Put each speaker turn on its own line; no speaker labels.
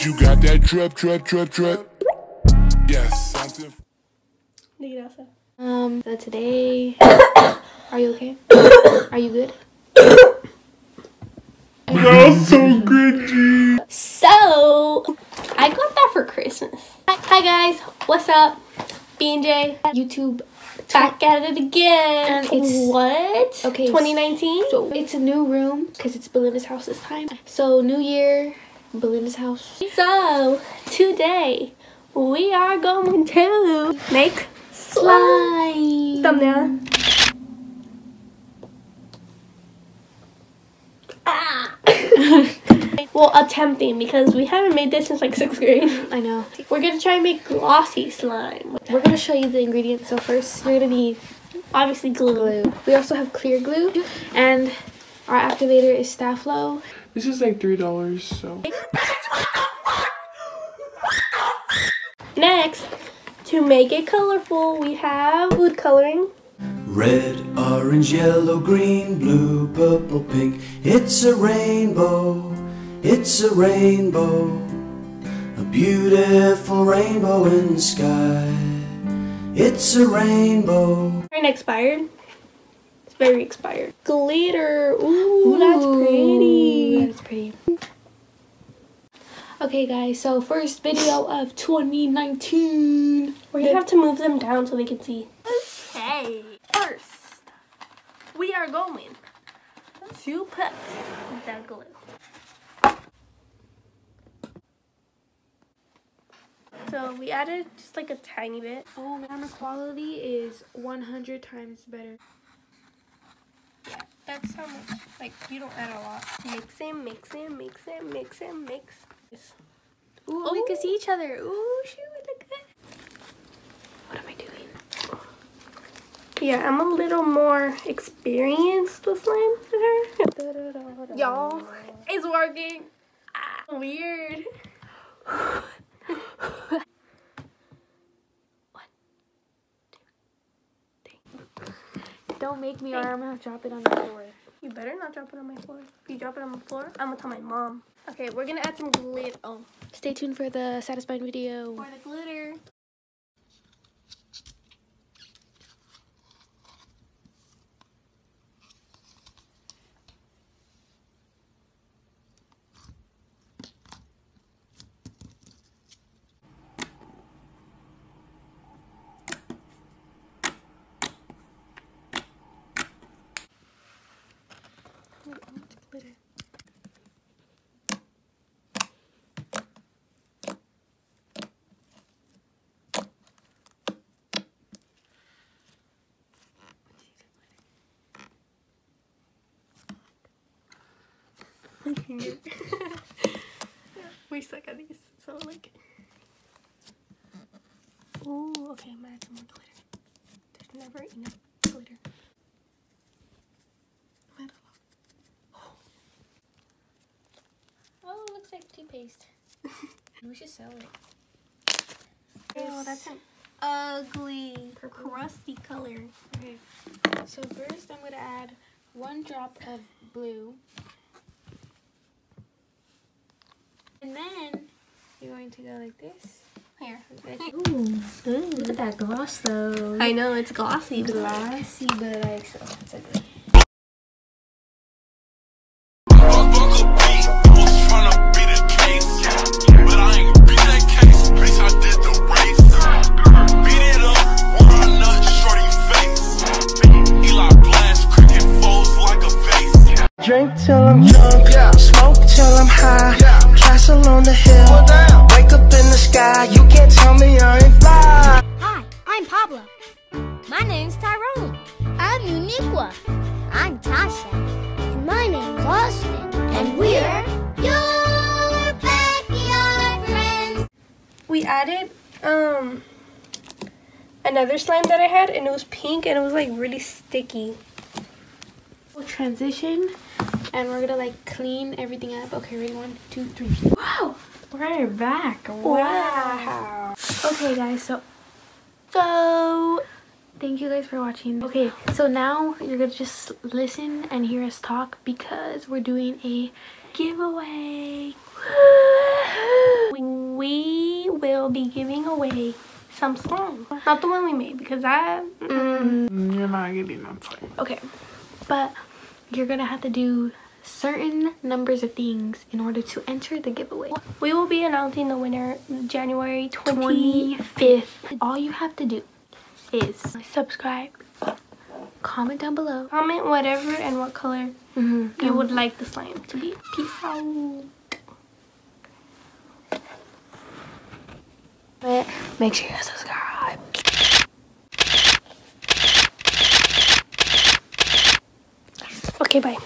you got that drip, drip, drip, drip. Yes, something.
So today, are you okay? Are you good?
That's so cringy.
So, I got that for Christmas. Hi guys, what's up? B&J,
YouTube.
back at it again.
And it's
what?
okay.
2019.
So it's a new room because it's Belinda's house this time. So new year, Belinda's house.
So today we are going to make
Slime.
thumbnail. Ah. Well, attempting because we haven't made this since like 6th grade.
I know.
We're gonna try and make glossy slime.
We're gonna show you the ingredients. So first, you're gonna need
Obviously glue.
glue. We also have clear glue, and our activator is Staflo.
This is like $3, so.
Next, to make it colorful, we have food coloring.
Red, orange, yellow, green, blue, purple, pink. It's a rainbow, it's a rainbow. A beautiful rainbow in the sky. It's a rainbow.
And expired. It's very expired. Glitter. Ooh, that's pretty.
That's pretty. Okay, guys. So first video of 2019.
We're gonna have to move them down so they can see. Okay. First, we are going to put the glue. So we added just like a tiny bit.
Oh, my camera quality is 100 times better.
Yeah, that's how much. Like, you don't add a lot. Mix and mix and mix and mix and mix.
Ooh, oh, we can see each other. Ooh, shoot, look good. What am I doing?
Yeah, I'm a little more experienced with slime than her. Y'all, it's working. Ah, weird.
Don't make me or I'm gonna drop it on the floor.
You better not drop it on my floor. If you drop it on the floor, I'm gonna tell my mom. Okay, we're gonna add some glitter. Oh,
Stay tuned for the satisfying video.
for the glitter. Glitter. We suck at these, so like. Ooh, okay, I'm gonna add some more glitter. There's never enough glitter.
Oh, it looks like toothpaste. We should sell it.
Oh, that's an ugly, crusty color.
Okay. So first I'm gonna add 1 drop of blue. And then you're going to go like this.
Here.
Ooh, look at that gloss though.
I know, it's glossy.
Glossy, but like so it's ugly.
Drink till I'm drunk, smoke till I'm high, castle on the hill, wake up in the sky, you can't tell me I ain't fly.
Hi, I'm Pablo. My name's Tyrone. I'm Uniqua. I'm Tasha. And my name's Austin. And we're your backyard friends.
We added another slime that I had, and it was pink and it was like really sticky.
We'll transition and we're gonna like clean everything up. Okay, ready? 1, 2, 3. Wow! We're back. Wow. Okay guys, so thank you guys for watching. Okay, so now you're gonna just listen and hear us talk because we're doing a giveaway.
We giving away some slime. Not the one we made because I...
You're not getting that slime.
Okay, but you're gonna have to do certain numbers of things in order to enter the giveaway.
We will be announcing the winner January 25th.
All you have to do is
Subscribe.
comment down below.
Comment whatever and what color you would like the slime to be. Peace out.
But make sure you subscribe.
Okay, bye.